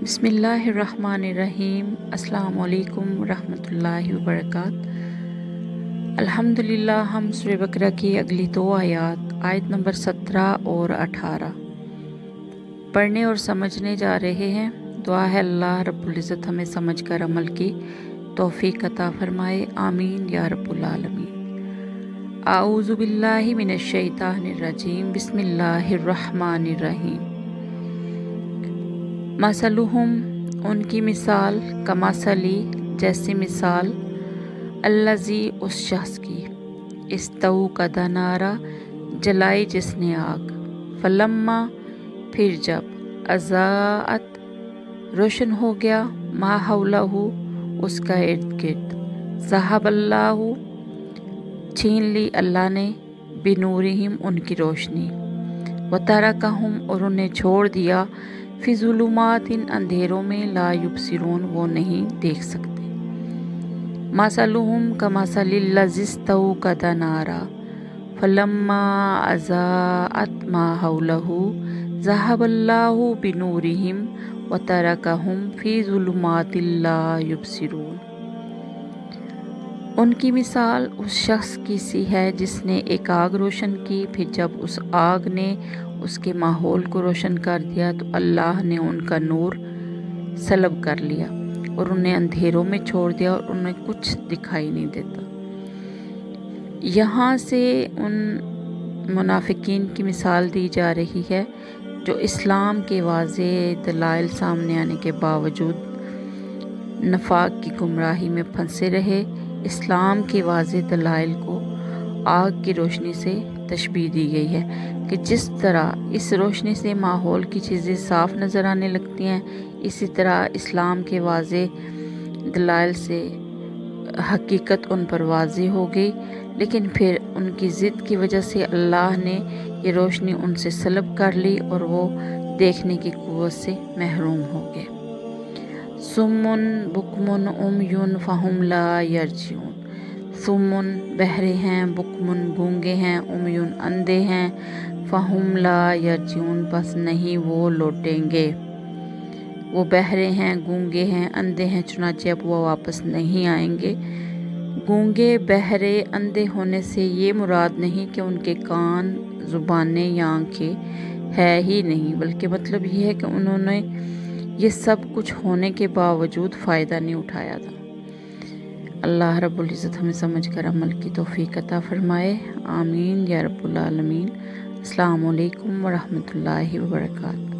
बिस्मिल्लाहिर्रहमानिर्रहीम। अस्सलाम वालेकुम रहमतुल्लाहि व बरकात। अल्हम्दुलिल्लाह। हम सूरह बकरा की अगली दो आयत नंबर 17 और 18 पढ़ने और समझने जा रहे हैं। दुआ है अल्लाह रब्बुल इज़्ज़त हमें समझ कर अमल की तौफीक अता फरमाए। आमीन या रब्बुल आलमीन। आऊज़ु बिल्लाहि मिनश शैतानिर रजीम। बिस्मिल्लाहिर्रहमानिर्रहीम। मसलुहुम उनकी मिसाल, कमासली जैसी मिसाल, अल्लज़ी उस शख्स की, इस्तऊ का दनारा जलाई जिसने आग, फलम्मा फिर जब, अज़ाअत रोशन हो गया, मा हौलहु उसका इर्द गिर्द, ज़हबल्लाहु छीन ली अल्लाह ने, बिनूरिहिम उनकी रोशनी, व तरकहुम और उन्हें छोड़ दिया, फी ज़ुलुमात इन अंधेरों में, ला युबसिरून वो नहीं देख सकते। मसलुहुम कमसलिल्लज़िस्तऊ कदा नारा फलम्मा अज़ाअत मा हौलहु ज़हबल्लाहु बिनूरिहिम व तरकहुम फी ज़ुलुमातिन ला युबसिरून। उनकी मिसाल उस शख्स की सी है जिसने एक आग रोशन की, फिर जब उस आग ने उसके माहौल को रोशन कर दिया तो अल्लाह ने उनका नूर सलब कर लिया और उन्हें अंधेरों में छोड़ दिया और उन्हें कुछ दिखाई नहीं देता। यहाँ से उन मुनाफिकीन की मिसाल दी जा रही है जो इस्लाम के वाज़े दलाइल सामने आने के बावजूद नफाक की गुमराही में फंसे रहे। इस्लाम के वाज़े दलाइल को आग की रोशनी से तशबीह दी गई है कि जिस तरह इस रोशनी से माहौल की चीज़ें साफ नज़र आने लगती हैं, इसी तरह इस्लाम के वाज़े दलाइल से हकीकत उन पर वाज़े हो गई, लेकिन फिर उनकी ज़िद की वजह से अल्लाह ने ये रोशनी उनसे सलब कर ली और वो देखने की कुव्वत से महरूम हो गए। सुम्मुन बुकमुन उमयुन फहुम ला यरजिऊन। सुम्मुन बहरे हैं, बुकमुन गूंगे हैं, उमयुन अंधे हैं, फहुम ला यरजिऊन बस नहीं वो लौटेंगे। वो बहरे हैं, गूंगे हैं, अंधे हैं, चुनाचे अब वो वापस नहीं आएंगे। गूंगे बहरे अंधे होने से ये मुराद नहीं कि उनके कान, ज़ुबानें या आँखें है ही नहीं, बल्कि मतलब ये है कि उन्होंने ये सब कुछ होने के बावजूद फ़ायदा नहीं उठाया था। अल्लाह रब्बुल इज़्ज़त हमें समझ कर अमल की तौफीक अता फरमाए। आमीन या रब्बुल आलमीन। अस्सलामु अलैकुम व रहमतुल्लाहि व बरकातहू।